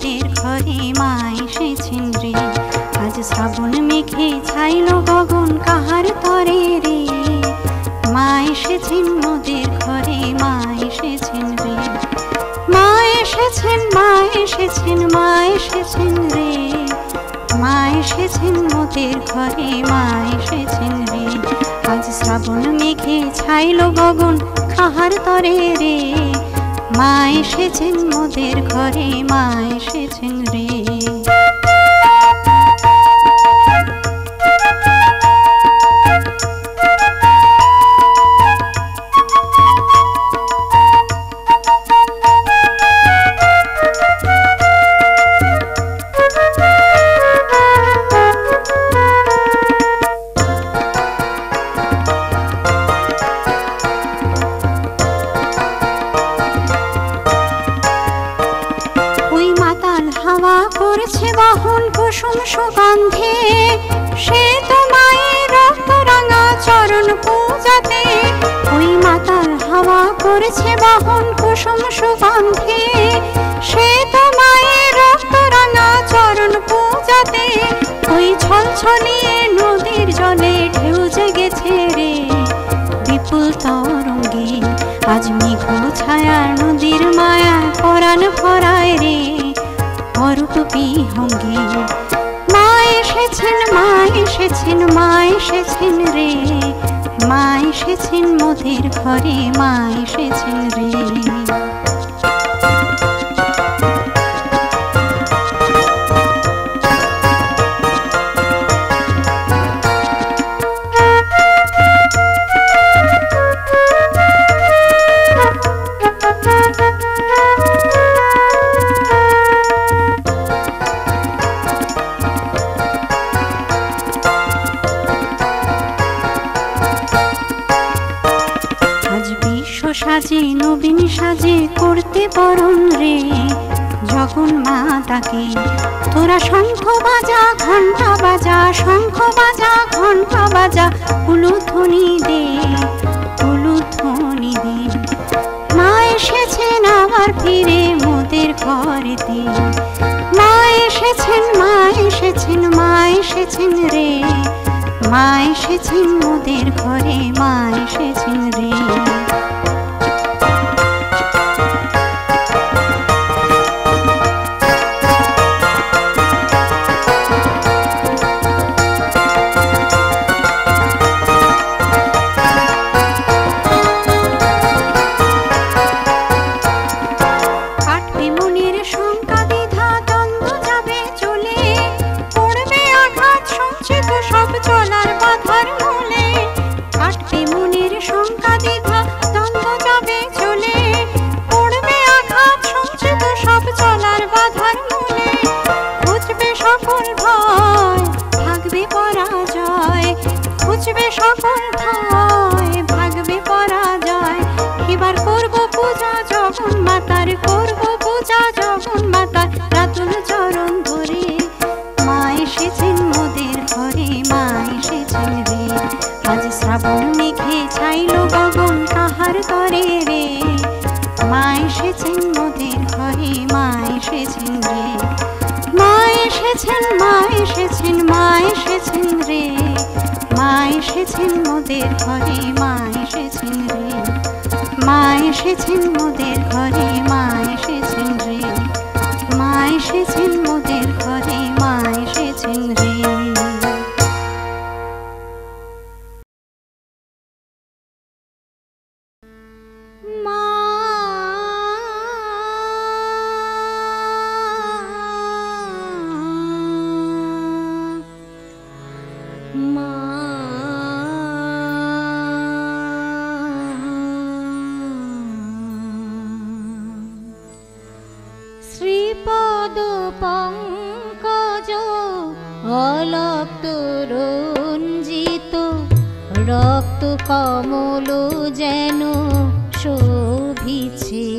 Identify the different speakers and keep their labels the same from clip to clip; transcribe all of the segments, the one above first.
Speaker 1: মোদের ঘরে মা এসেছেন রে। আজ শ্রাবণ মেঘে ছাইল গগন কাহার তরে রে, মা এসেছেন মোদের ঘরে মা এসেছেন রে। মা এসেছেন, মা এসেছেন, মা এসেছেন রে, মা এসেছেন মোদের ঘরে মা এসেছেন রে। আজ শ্রাবণ মেঘে ছাইল গগন কাহার তরে রে, মা এসেছেন মোদের ঘরে মা এসেছেন রে। করছে বহন কুসুম সুগন্ধে, সে তো মায়ের রক্ত রাঙা চরণ পূজাতে। ওই মাতাল হাওয়া করছে বহন কুসুম সুগন্ধে, সে তো মায়ের রক্ত রাঙা চরণ পূজাতে। ওই ছলছলিয়ে নদীর জলে ঢেউ জেগেছে রে, বিপুল তরঙ্গে আজ মেঘ ছায়া নদীর মায়া পরাণ ভরায় রে, অরূপ বিহঙ্গে। মা এসেছেন, মা এসেছেন, মা এসেছেন রে, মা এসেছেন মোদের ঘরে মা এসেছেন রে। সাজে নবীন সাজে করতে বরণ রে, যখন মা তাকে তোরা শঙ্খ বাজা ঘণ্টা বাজা, শঙ্খ বাজা ঘণ্টা বাজা, উলুধ্বনি দে, উলুধ্বনি দে। মা এসেছেন আবার ফিরে মোদের ঘরেতে, মা এসেছেন, মা এসেছেন, মা এসেছেন রে, মা এসেছেন মোদের ঘরে মা এসেছেন রে। এবার করব পূজা জগন মাতার, করব পূজা জগন মাতার, রাতুল চরণ ধরে। মা এসেছেন মোদের ঘরে মা এসেছেন রে, আজ শ্রাবণ মেঘে ছাইল গগন কাহার তরে রে, মা এসেছেন মোদের ঘরে মা এসেছেন রে। মা এসেছেন, মা এসেছেন, মা এসেছেন রে, মা এসেছেন মোদের ঘরে মা এসেছেন রে, মা এসেছেন মোদের ঘরে মা এসেছেন রে, মা এসেছেন মোদের ঘরে মা এসেছেন রে। শ্রীপদ পঙ্কজ অলক্ত রঞ্জিত, রক্ত কমল যেন শোভিছে।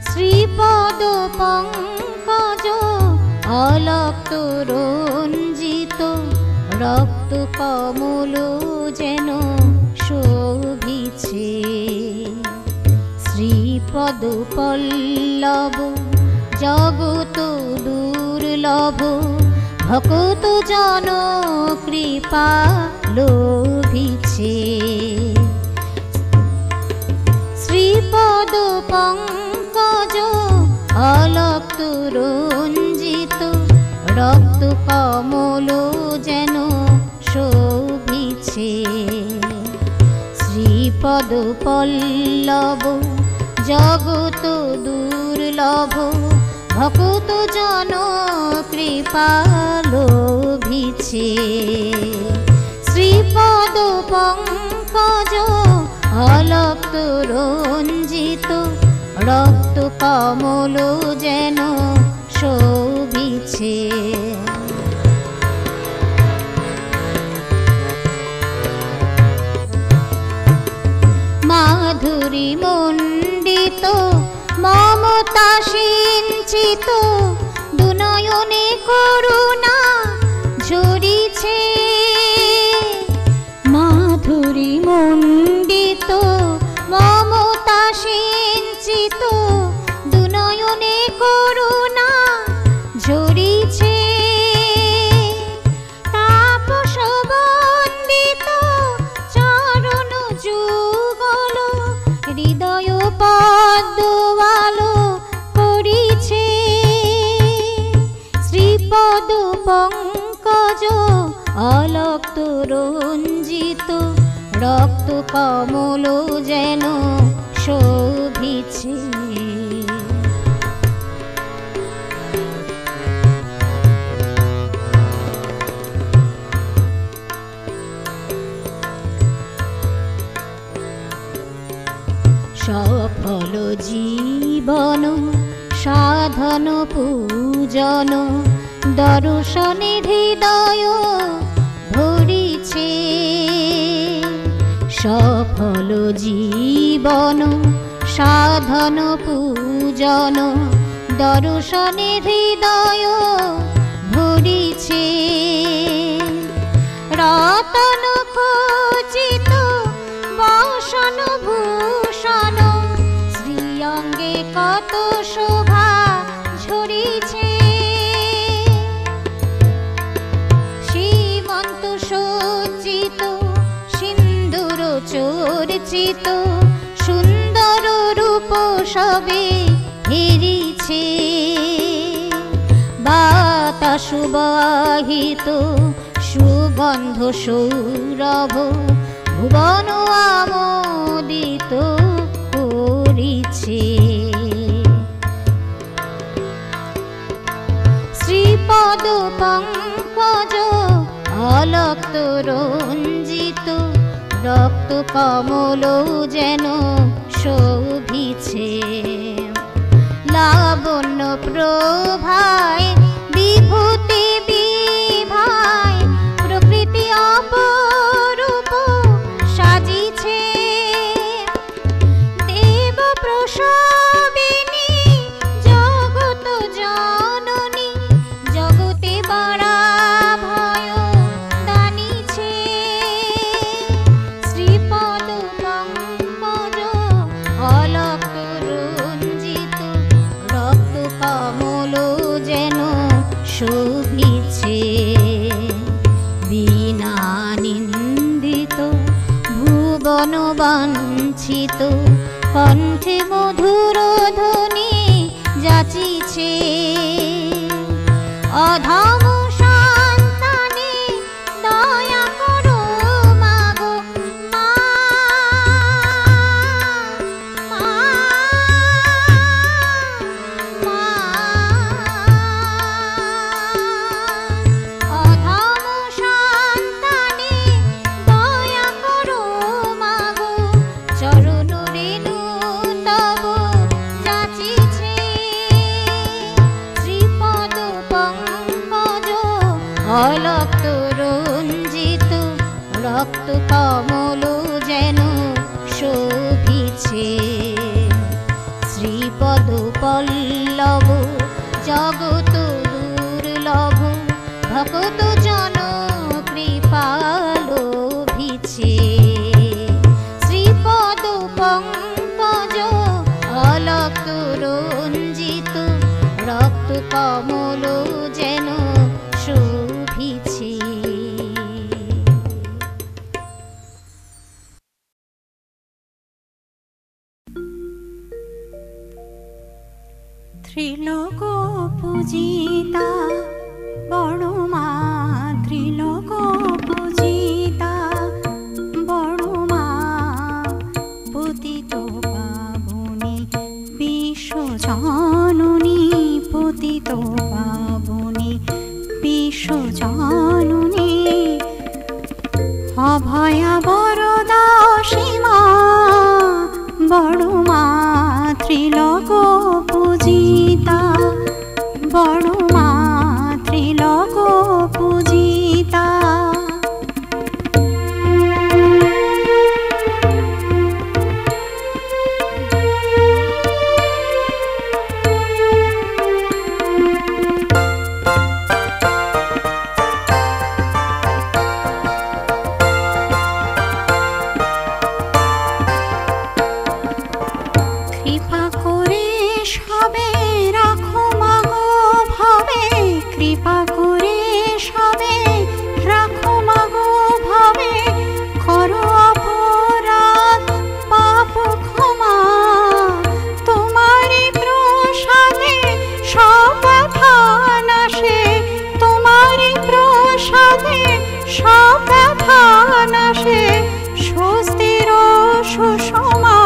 Speaker 1: শ্রীপদ পঙ্কজ অলক্ত রঞ্জিত, রক্ত কমল যেন শোভিছে। শ্রীপদ পল্লব জগ লভ ভকত জন কৃপা লোভিছে শ্রীপদ পঙ্কজ অলক্ত রঞ্জিত রক্ত কমল যেন শোভিছে শ্রীপদ পল্লব জগত দুর্লভ ভকত জন কৃপা লোভিছে শ্রীপদ পঙ্কজ অলক্ত রঞ্জিত রক্ত কমল যেন শোভিছে মাধুরী মণ্ডিত মমতা সিঞ্চিত দুনয়নে করুণা ঝরিছে মাধুরী মণ্ডিত মমতা সিঞ্চিত দুনয়নে করুণা ঝরিছে তাপস বন্দিত চরণ যুগল হৃদয় পদ্মবালো করিছে শ্রীপদ পঙ্কজ অলক্ত রঞ্জিত রক্ত কমল যেন শোভিছে সফল জীবন সাধন পূজন দর্শনে হৃদয় ভরিছে সফল জীবন সাধন পূজন দর্শনে হৃদয় ভরিছে রতন খচিত বসন ভূষণ শ্রীঅঙ্গে কত শোভা ঝরিছে সীমন্ত সজ্জিত সিন্দুর চর্চিত সুন্দর রূপ সবে হেরিছে বাতাস বাহিত সুগন্ধ সৌরভ ভুবন আমোদিত করিছে শ্রীপদ পঙ্কজ অলক্ত রঞ্জিত রক্ত কমল যেন শোভিছে লাবণ্য প্রভায় বিভূতি বিভায় প্রকৃতি অপরূপ সাজিছে দেব প্রসবিনী জগত জননী জগতে বাড়া ভয় দানিছে শ্রীপদ পঙ্কজ অলক্ত রঞ্জিত রক্ত কমল যেন শোভিছে বিনা নিন্দিত ভুবন বাঞ্ছিত কণ্ঠে মধুর ধ্বনি যাচিছে অধম সন্তানে দয়া করো মাগো মা মা মা অধম সন্তানে দয়া করো মাগো চরণ রেণু তব যাচিছে শ্রীপদ পঙ্কজ অলক্ত রঞ্জিত রক্ত কমল যেন শোভিছে শ্রীপদ পল্লব জগত দুর্লভ ভকত জন কৃপা লোভিছে শ্রীপদ পঙ্কজ অলক্ত রঞ্জিত রক্ত
Speaker 2: কমল যেন শোভিছে।
Speaker 1: ত্রিলোক পূজিতা বড় মা, ত্রিলোক পূজিতা বড় মা, পতিত পাবনী বিশ্বজননী, পতিত পাবনী বিশ্বজননী, অভয়া বরদা সীমা বড় মা, ত্রিলোক পূজিতা বড় মা, ত্রিলোক পূজিতা। কৃপা করে সবে রাখো মাগো ভাবে, কৃপা করে সবে রাখো মাগো ভাবে, করো অপরাধ পাপ ক্ষমা, তোমারই প্রসাদে সব ব্যথা নাশে, তোমারই প্রসাদে সব ব্যথা নাশে, স্বস্তির সুষমা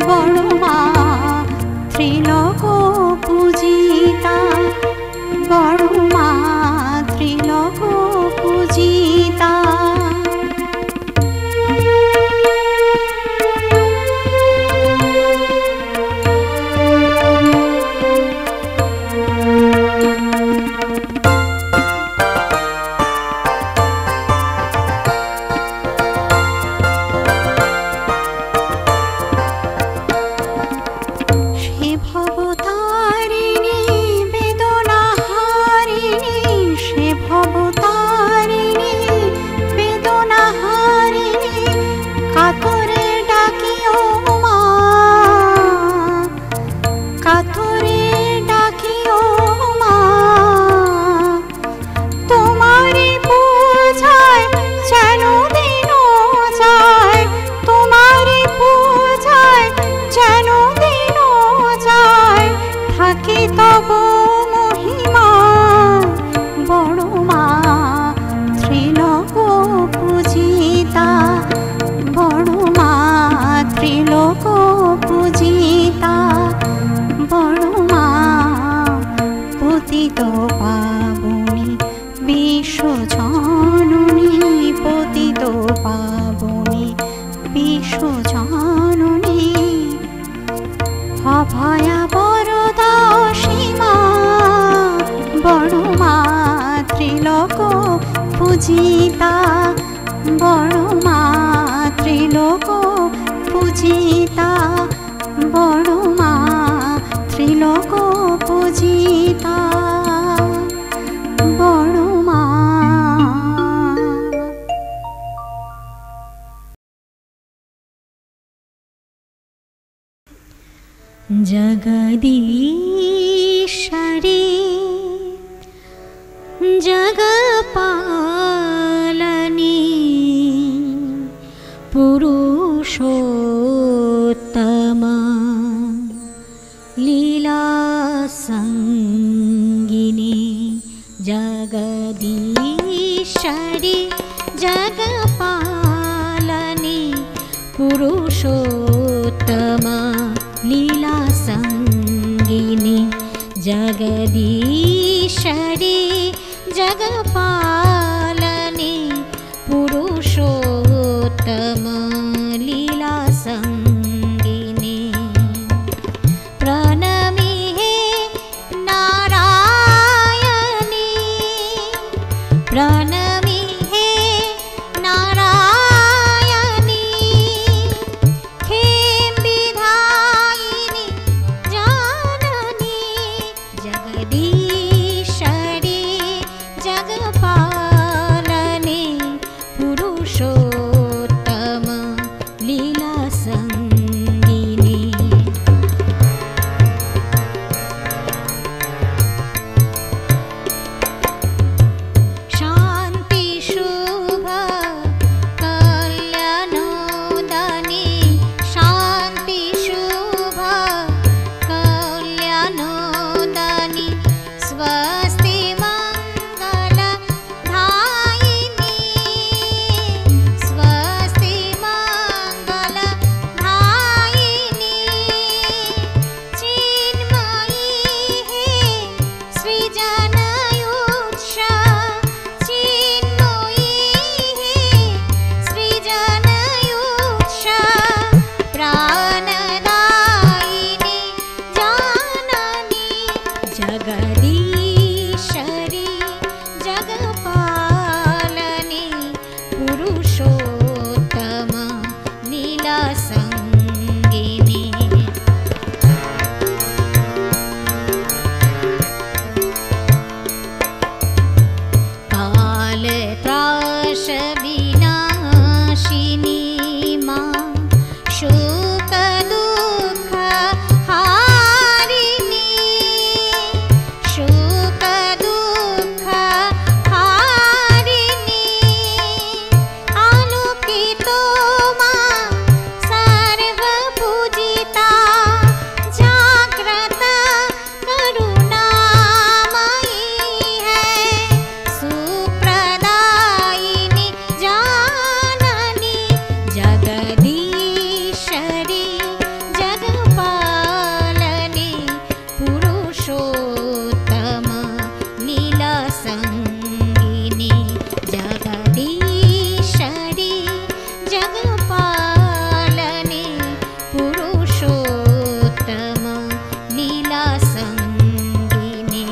Speaker 1: বড় মা, ত্রিলোক পূজিতা বড় মা, ত্রিলোক পূজিতা। ত্রিলোক পূজিতা বড় মা, পতিত পাবনী বিশ্বজননী, পতিত পাবনী বিশ্বজননী, অভয়া বরদা সীমা বড় মা, ত্রিলোক পূজিতা বড় মা, ত্রিলোক পূজিতা বড় মা, ত্রিলোক পূজিতা বড় মা।
Speaker 2: জগদীশ্বরী জগপালনী পুরুষোত্তমা লীলা সঙ্গিনী, জগদীশ্বরী জগপালনী পুরুষোত্তমা লীলা সঙ্গিনী, জগদীশ্বরী জগপালনী পুরুষোত্তমা লীলা সঙ্গিনী। প্রণমি হে নারায়ণী, প্রণমি হে নারায়ণী, খেম বিধায়িনী জাননী, জগদীশ্বরী জগপালনী পুরুষোত্তমা লীলা সঙ্গিনী। जगदीश्वरी जगपालनी पुरुषोत्तम नीलासंगिनी काल त्रास विनाशिनी मां शोक दुःख हारिणी शोक दुःख हारिणी आलोकित मां सर्वपूजिता जाग्रत करुणामयी है सुप्रदायिनी जाननी जगदीश्वरी जगपालनी पुरुषोत्तम नीलासंगिनी जगदीश्वरी जगपालनी पुरुषोत्तम नीलासंगिनी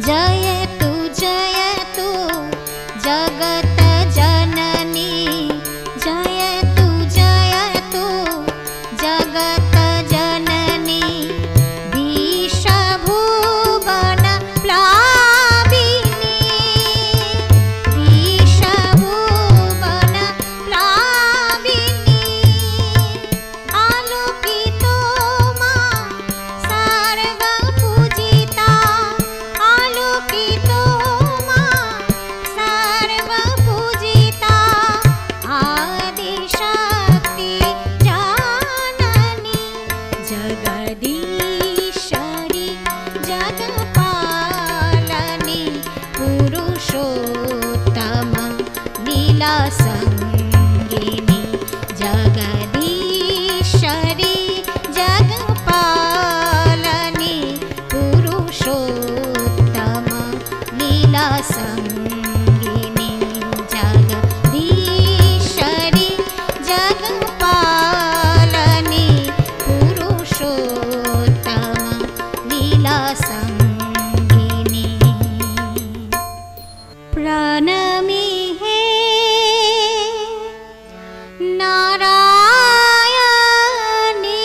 Speaker 2: जयतु जयतु जगत जननी जयतु जयतु जगत जननी विश्वभुवन प्लाविनी विश्वभुवन प्लाविनी आलोकित मां सर्वपूजिता आलोकित मां सर्वपूजिता आदिशक्ति जाननी जगदीश्वरी जगपालनी पुरुषोत्तम नीलासंगिनी जगदीश्वरी जगपालनी पुरुषोत्तम नीलासंगिनी जगदीश्वरी जगपालनी पुरुषोत्तम नीलासंगिनी प्रणमि हे नारायणी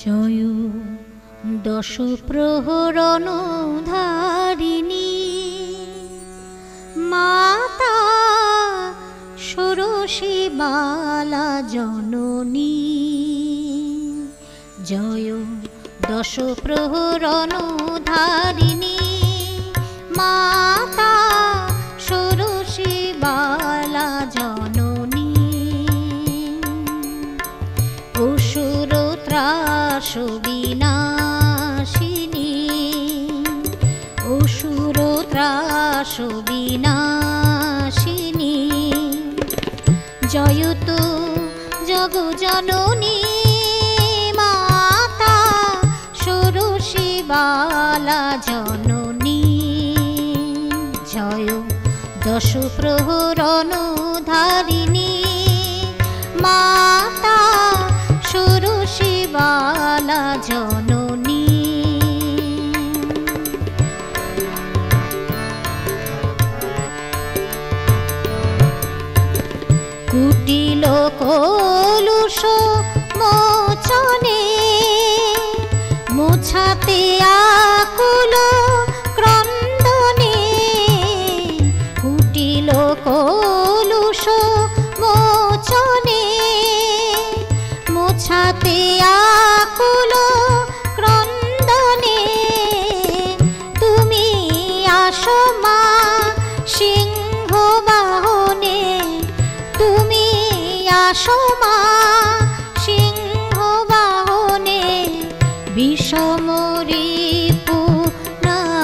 Speaker 2: जय दश प्रहरण धारिणी माता षोडशी बाला जननी जय दश प्रहरण धारिणी माता षोडशी बाला जननी असुर त्रास विनाशिनी असुर त्रास विनाशिनी जयतु जगजननी माता षोडशी बाला जननी जय दश प्रहरण धारिणी माता षोडशी बाला जननी কুটিল কলুষ মোচনে মোছাতে আকুল ক্রন্দনে কুটিল কলুষ মোচনে মোছাতে আকুল ক্রন্দনে তুমি আসো মা সিংহ বাহনে তুমি আসো মা সিংহ বাহনে বিষমরি পুনাশিনী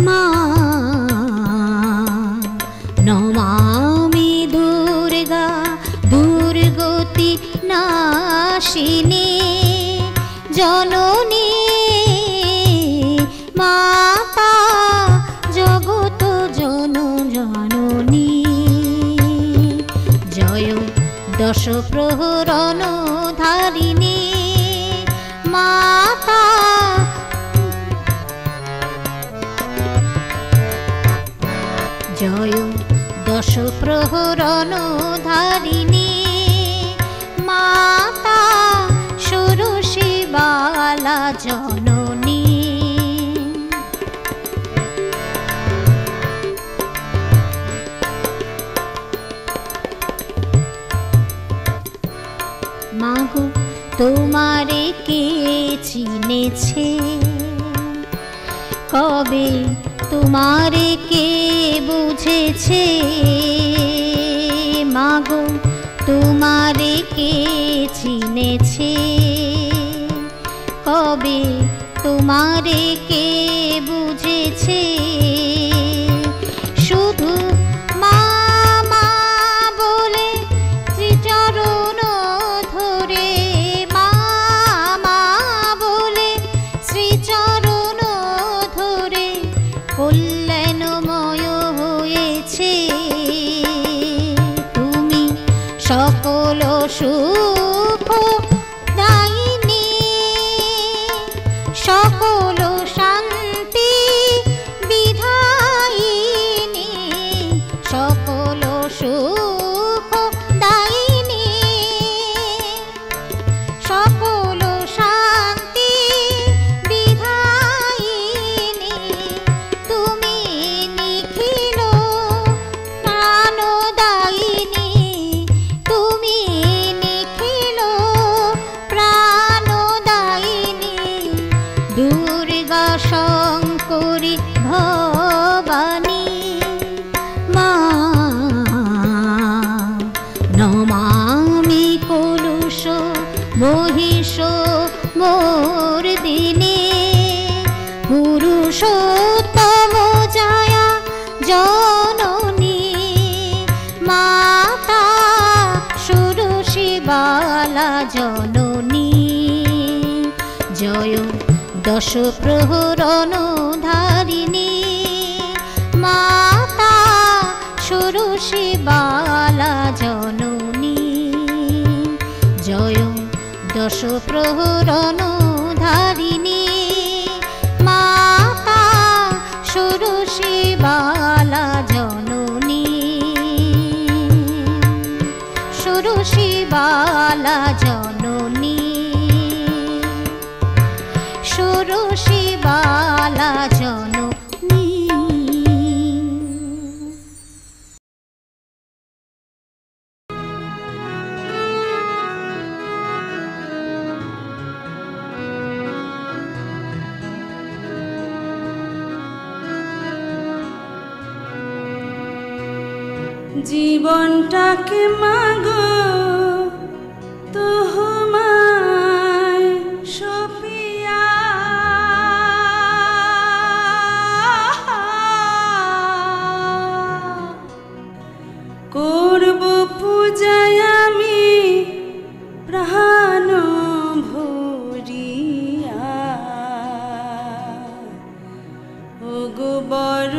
Speaker 2: মা নমামি দুর্গতি নাশিনী জননী মাতা জগত জননী জয় দশ প্রহরণ ধারিণী মাতা জয় দশ প্রহরণ ধারিণী মাতা ষোড়শী বালা জননী মাগো তোমারে কে চিনেছে কবে তোমারে কে বুঝেছে মাগো তোমারে কে চিনেছে কবে তোমারে কে বুঝেছে শুধু মা মা বলে শ্রীচরণ ধরে মা মা বলে শ্রীচরণ ধরে কল্যাণময় হয়েছে তুমি সকল সুখ দায়িনী সকল শান্তি বিধায়িনী সকল সুখ দায়িনী সকল শান্তি বিধায়িনী তুমি নিখিল প্রাণদায়িনী তুমি নিখিল প্রাণদায়িনী দুর্গা শঙ্করী ভবানী মা নমামি কলুষ মহিষ মর্দিনী পুরুষোত্তম জয়া জননী মাতা ষোড়শী বালা জননী জয় দশ প্রহরণ ধারিণী মাতা ষোড়শী বালা জননী জয় দশ প্রহরণ ধারিণী মাতা ষোড়শী বালা জননী ষোড়শী বালা জননী ষোড়শী বালা জননী
Speaker 3: জীবনটাকে মাগো তোমায় সপিয়া করব পূজায় আমি প্রাণ ভরিয়া ওগো বড়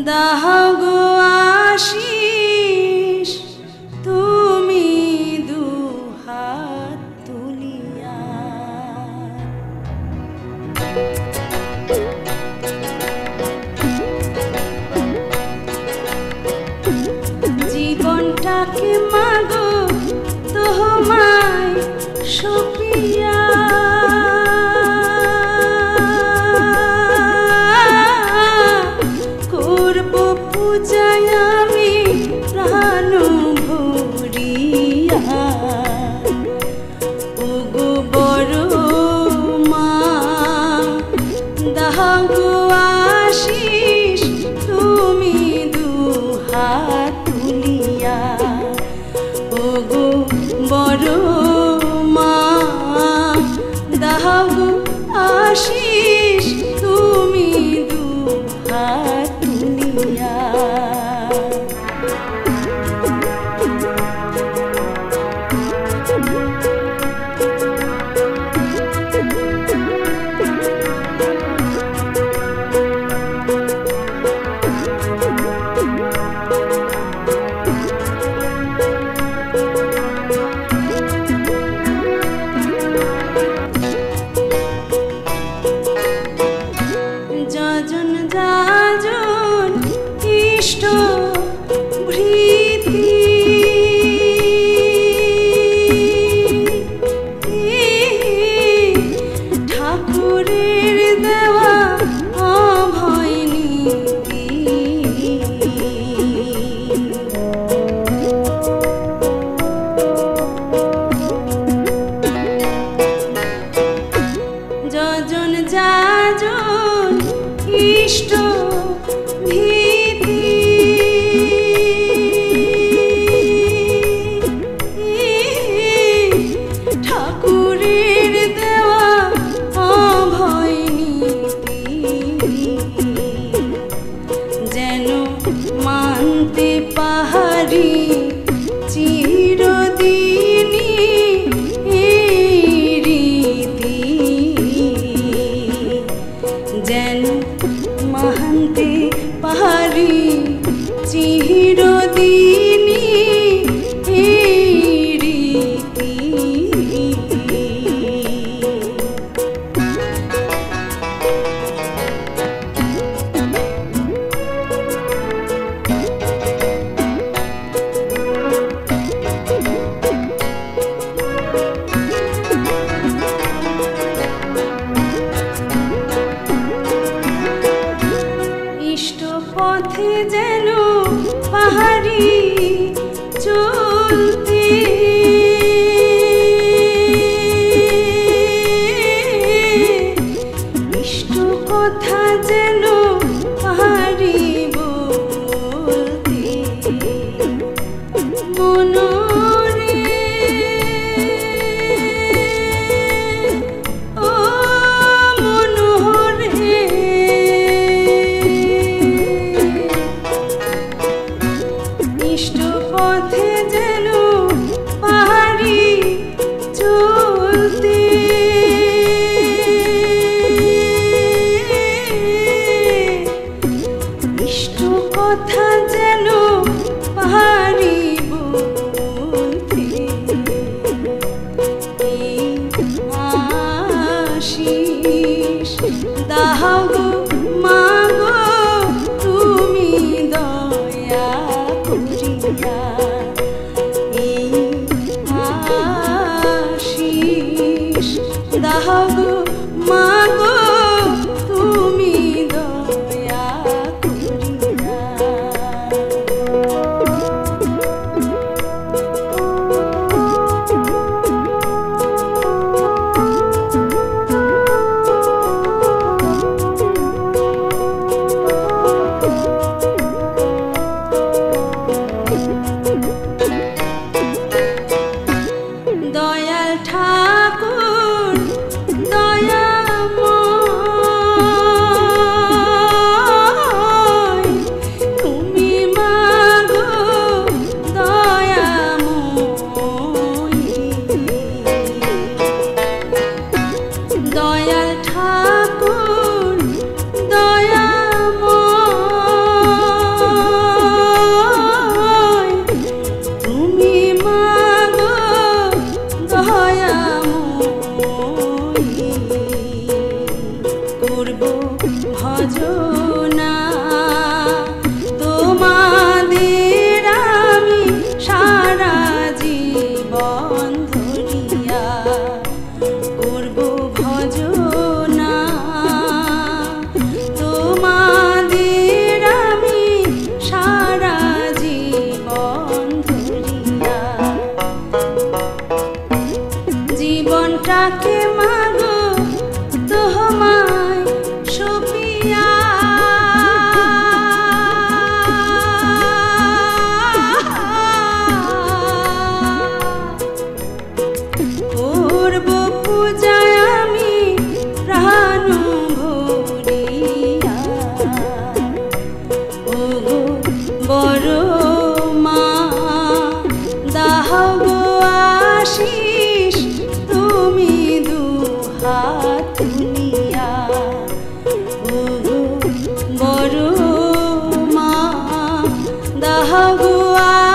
Speaker 3: দাহ গো আসি দাও গো মা গো তুমি দয়া করিয়া এই আশিস দাও গো মা গো তুমি দয়া করিয়া দয়াল ঠাকুর দয়াময় তুমি মাগো দয়াময়ী দয়াল ঠাকুর দয়াময় তুমি মাগো দয়াময়ী করব ভজনা তোমাদের আমি সারা জীবন ধরিয়া করব ভজনা তোমাদের আমি সারা জীবন ধরিয়া জীবনটাকে মাগো তোমায় সপিয়া করব পূজায় আমি প্রাণ ভরিয়া ওগো বড় মা দাও গো আশিস তুমি দুহাত তুলিয়া ওগো বড় মা দাও গো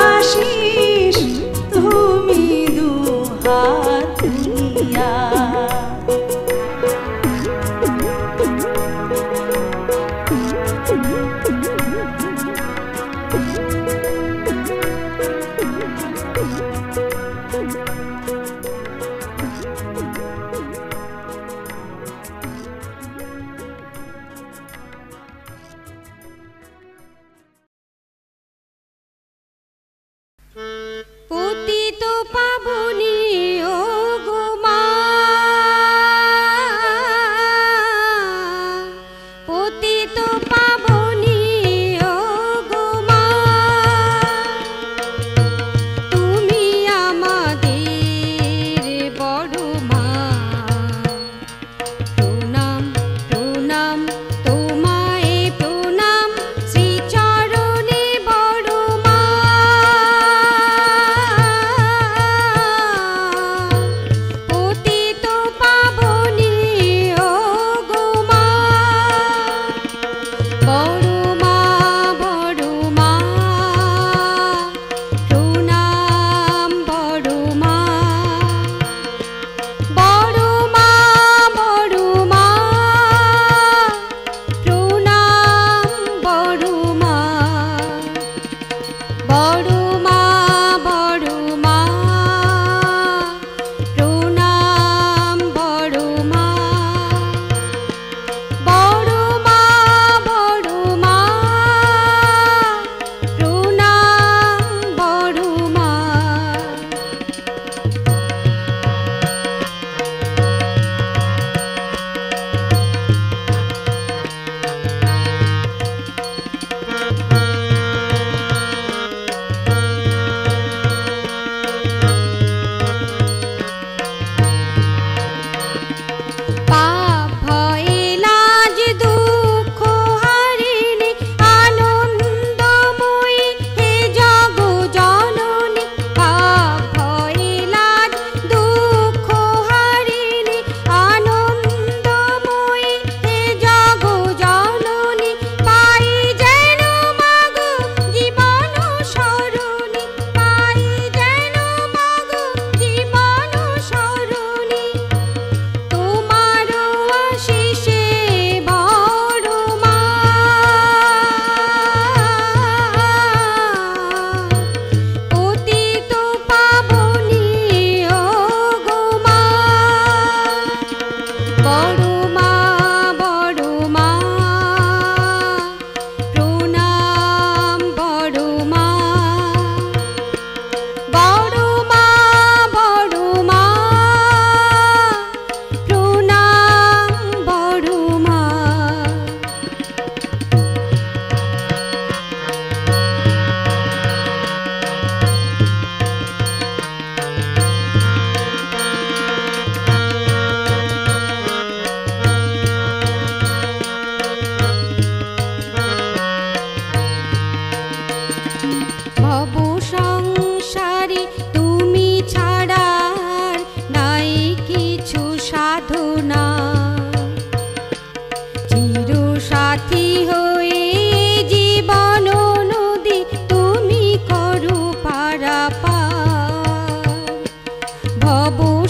Speaker 3: আশিস তুমি দুহাত তুলিয়া
Speaker 1: পতিত পাবনী ও গো মা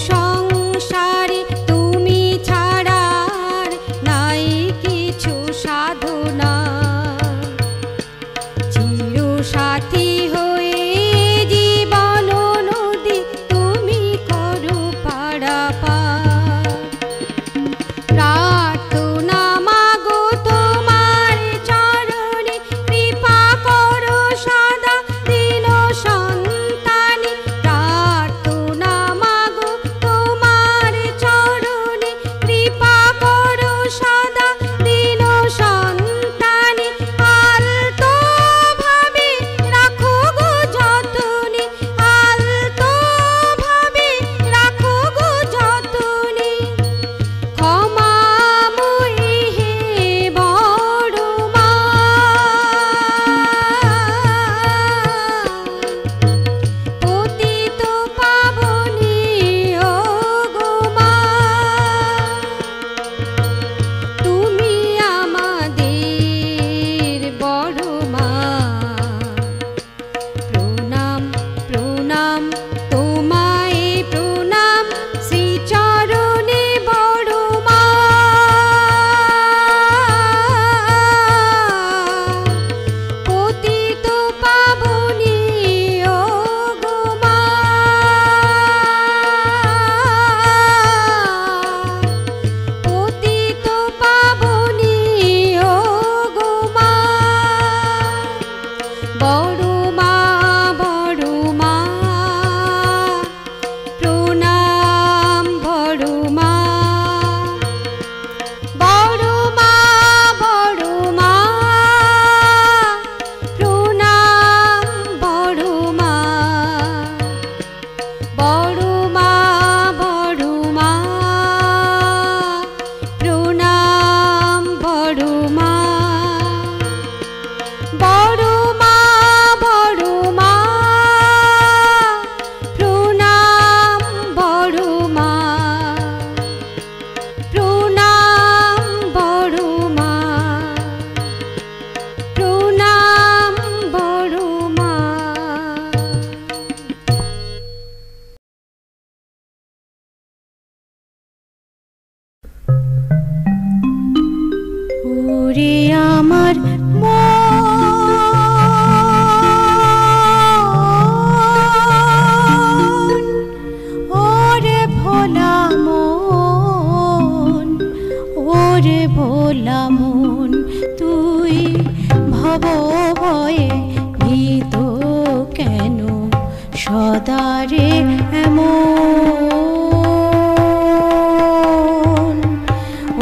Speaker 1: সংসারে তুমি ছাড়ার নাই কিছু সাধনা, চির সাথী হয়ে জীবন নদী তুমি করো পারাপার। প্রার্থনা মাগো তোমার চরণে, কৃপা করো সদা দিন সন্তানে। প্রার্থনা মাগো তোমার চরণে, কৃপা করো সদা দিন সন্তানে। আলতো ভাবে রাখো গো যতনে, আলতো ভাবে রাখো গো যতনে। ক্ষমাময়ী হে বড় মা, পতিত পাবনী ও গো মা, তুমি আমাদের বড় মা। প্রণাম প্রণাম তোমায় প্রণাম, শ্রীচরণে বড় মা। পতিত পাবনী ও গো মা, পতিত পাবনী ও গো মা। বড় মা বড় মা, প্রণাম বড় মা। বড় মা বড় মা, প্রণাম বড় মা। বড় মা বড় মা, প্রণাম বড় মা। বড় মা বড় মা, প্রণাম বড় মা। প্রণাম বড় মা, প্রণাম বড় মা। ওরে আমার মন, ওরে ভোলা মন, ওরে ভোলা মন, তুই ভব ভয়ে ভীত কেন সদারে এমন।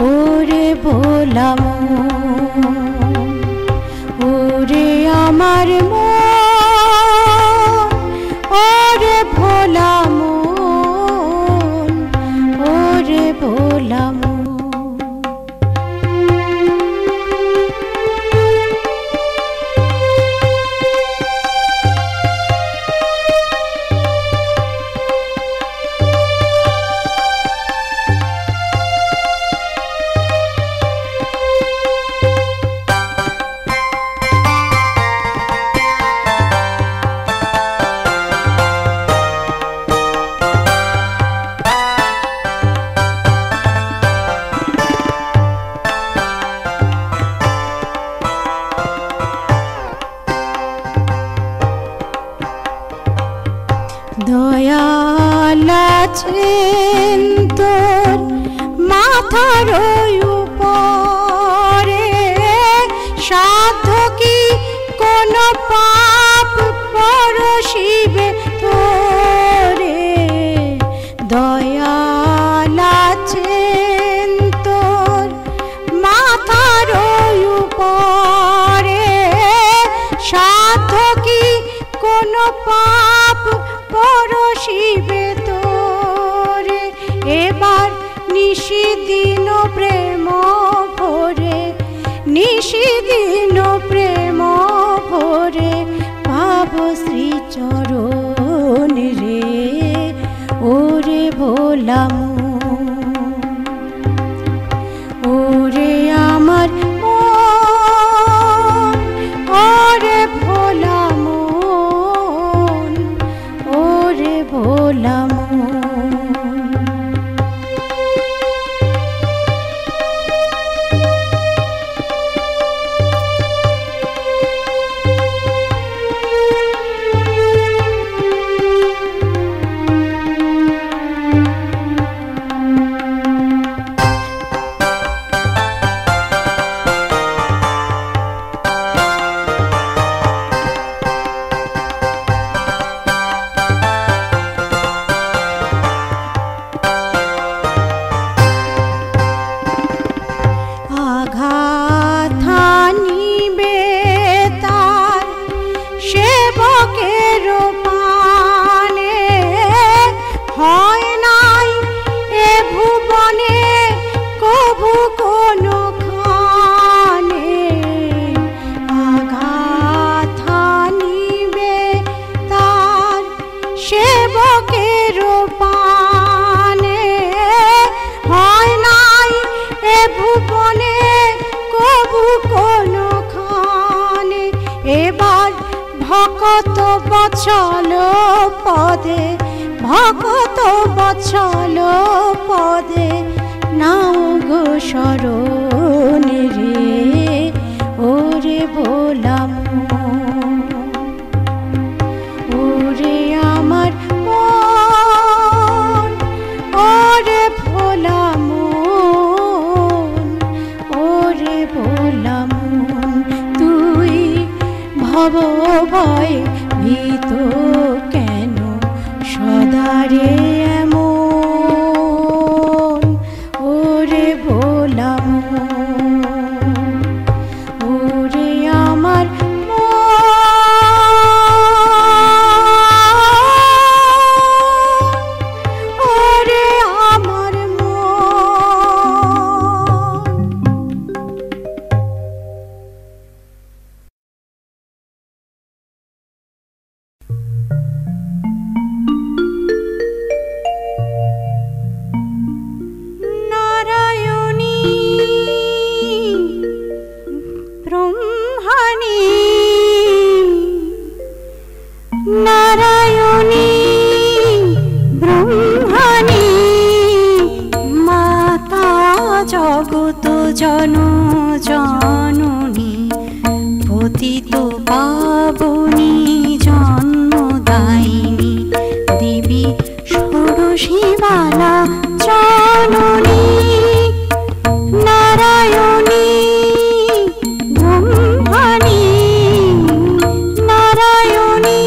Speaker 1: ওরে ভোলা মন, ওরে আমার মন, ওরে ভোলা মন, ওরে ভোলা মন। দয়াল আছেন তোর মাথার উপরে, সাধ্য কি কোন পাপ পরশিবে তোরে। দয়াল আছেন তোর মাথার উপরে, সাধ্য কি কোন পাপ পরশিবে তোরে। এবার নিশিদিন প্রেম ভরে, নিশিদিন প্রেম ভরে পাব শ্রীচরণ রে। ওরে ভোলা মন, ওরে আমার মন, ওরে ভোলা মন, ওরে ভোলা মন।
Speaker 2: ভকত বৎসল পদে, ভকত বৎসল পদে নাও গো শরণ রে, ওরে ভোলা মন, ওরে আমার মন, ওরে ভোলা মন, ওরে ভোলা মন। তুই ভব ভয়ে ভীত কেন সদারে এমন, ওরে ভোলা মন, ওরে আমার মন, ওরে আমার মন। নারায়ণী ব্রহ্মণী, নারায়ণী ব্রহ্মণী, মাতা জগত জন জননী, পতিত পাবনী জন্মদায়িনী, দেবী ষোড়শী বালা জননী। নারায়ণী ব্রহ্মণী, নারায়ণী।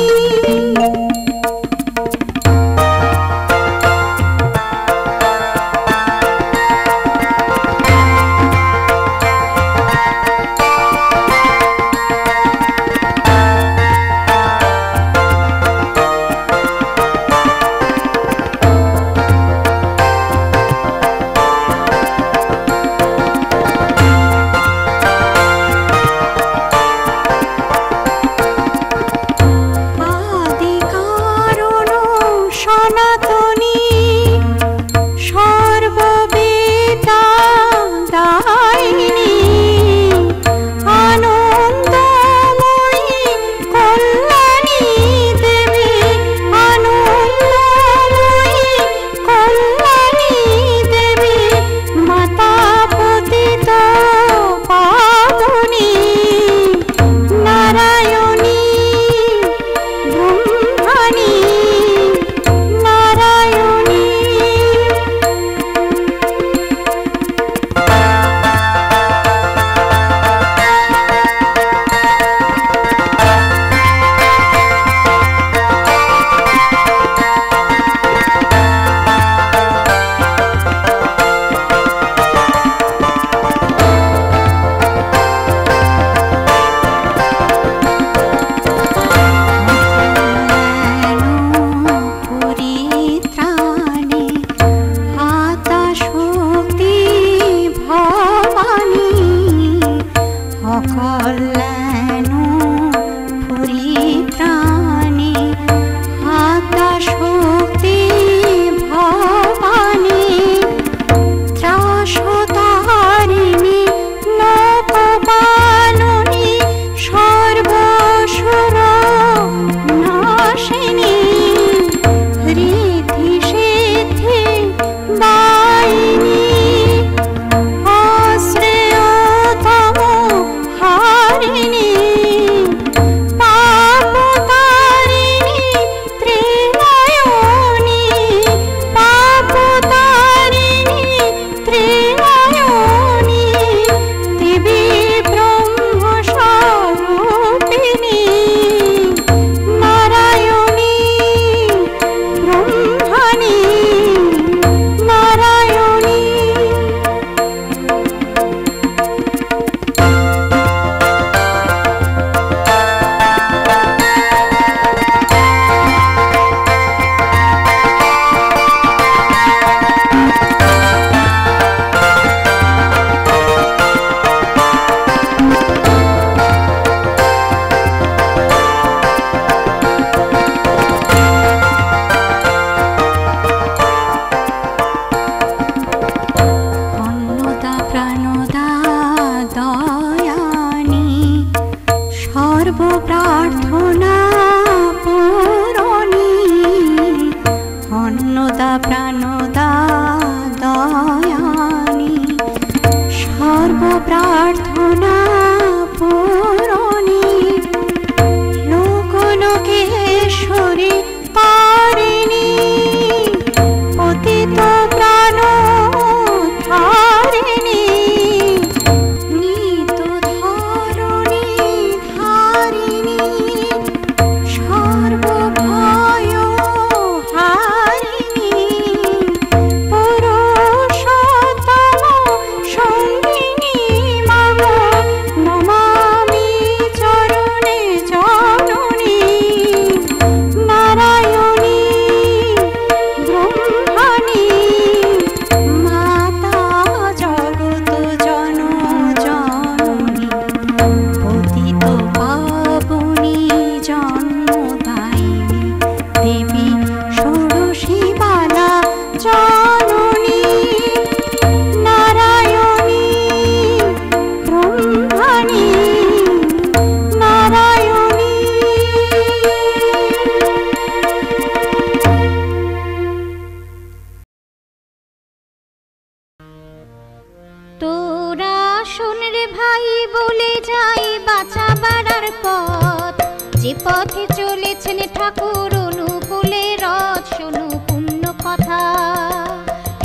Speaker 1: শোন রে ভাই বলে যাই বাঁচা বাড়ার পথ, যে পথে চলেছেন ঠাকুর অনুকূলে রথ। শোনো পুণ্য কথা,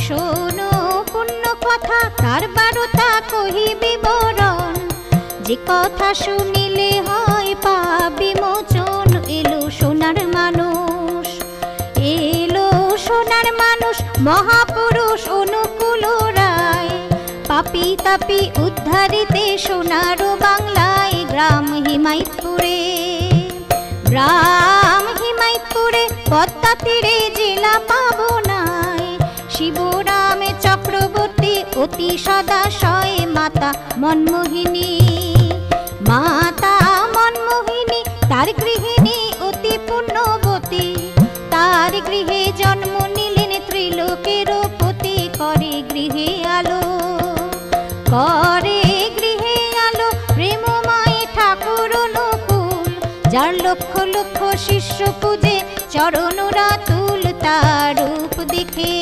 Speaker 1: শোনো পুণ্য কথা, তার বারতা কহি বিবরণ। যে কথা শুনিলে হয় পাপ বিমোচন। এলো সোনার মানুষ, এলো সোনার মানুষ, মহাপুরুষ অনুকূল রায়। পাপি তাপি উদ্ধারিতে সোনার বাংলায়। গ্রাম হিমায়তপুরে, গ্রাম হিমায়তপুরে, পদ্মা তীরে জেলা পাবনায়। শিবরাম চক্রবর্তী অতি সদাশয়। মাতা মনমোহিনী, মাতা মনমোহিনী, তার গৃহিণী অতি পুণ্যবতী। তার গৃহে জন্ম নিলেন ত্রিলোকের পতি। করে গৃহে আলো, করে গৃহে আলো, প্রেমময় ঠাকুর অনুকূল। যার লক্ষ লক্ষ শিষ্য পূজে চরণরা তুল। তার রূপ দেখে,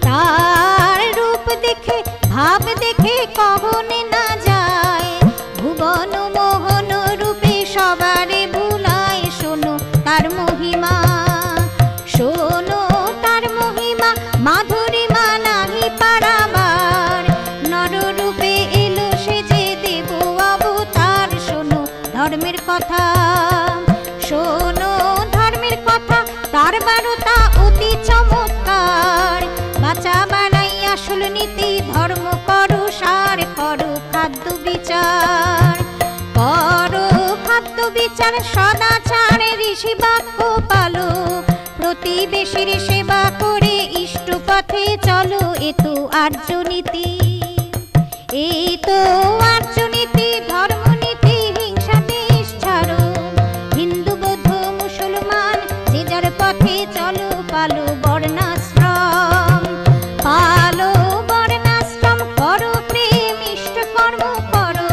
Speaker 1: তার রূপ দেখে, ভাব দেখে কহনে না যায়। ভুবন মোহন রূপে সবারে ভুলায়। শোনো তার মহিমা, শোনো তার মহিমা, মাধুরীমা নাহি পারাবার। নররূপে এলো সে যে দেব অবতার। শোনো ধর্মের কথা, শোনো ধর্মের কথা, তার বারতা অতি চমৎকার। বাঁচা বাড়াই আসল নীতি, ধর্ম করো সার। করো খাদ্য বিচার, করো খাদ্য বিচার, সদাচার ঋষি বাক্য পালো। প্রতিবেশীর সেবা করে ইষ্ট পথে চলো। এ তো আর্য নীতি, এই তো আর্য নীতি, ধর্মনীতি, হিংসা দেশ ছাড়ো। হিন্দু বৌদ্ধ মুসলমান যে যার পথে চলো। পালো বর্ণাশ্রম, পালো বর্ণাশ্রম, করো প্রেম ইষ্ট কর্ম করো।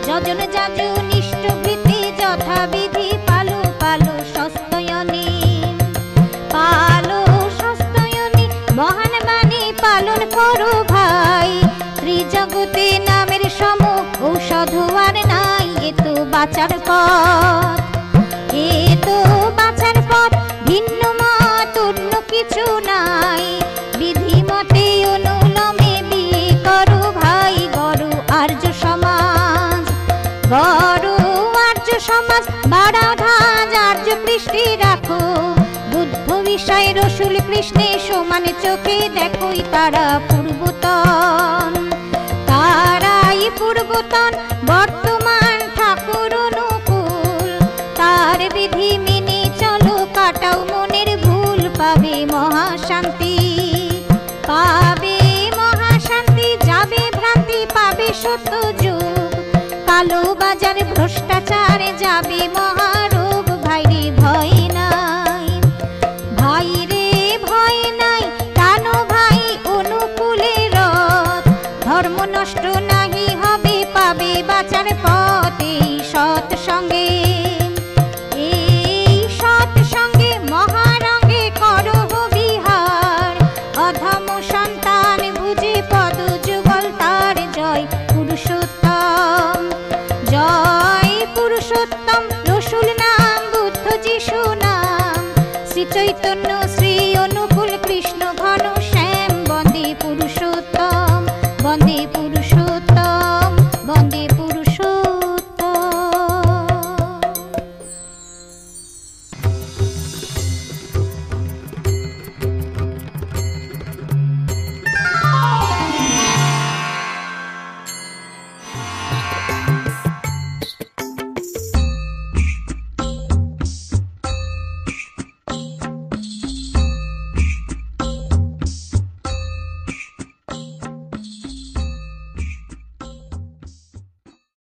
Speaker 1: যজন যাজন ইষ্ট ভীতি যথাবিধি পালো। পালো সস্তয়নী, পালো সস্তয়নী, মহান বাণী পালন করো ভাই। ত্রিজগতে নামের সম ঔষধ আর নাই। এ তো বাঁচার পথ, এ তো বাঁচার পথ, ভিন্ন মত অন্য কিছু নাই। বিধি মতে অনুলমে বিয়ে করো ভাই। গড়ো আর্য সমাজ, গড়ো আর্য সমাজ, বাড়াও ধাজ আর্য কৃষ্টি রাখো। বুদ্ধ বিষয় রসুল কৃষ্ণে সমান চোখে দেখোই। তারা পূর্বতন, তারাই পূর্বতন, বর্তমান ঠাকুর অনুকূল। তার বিধি মেনে চলো, কাটাও মনের ভুল। পাবে মহাশান্তি, পাবে মহাশান্তি, যাবে ভ্রান্তি, পাবে সত্য যুগ। কালো বাজার ভ্রষ্টাচার যাবে মহারোগ। ভাইরে ভয় নাই, ভাইরে ভয় নাই, টানো ভাই অনুকূলে রথ। ধর্ম নষ্ট নাহি হবে, পাবে বাঁচার পথ। এই সৎ সঙ্গে, এই সৎ সঙ্গে, মহারঙ্গে করো বিহার। অধম সন্তান বুঝে পদ যুগল তার। জয় পুরুষোত্তম, জয় পুরুষোত্তম, রসুল নাম বুদ্ধ যিশু নাম। শ্রী চৈতন্য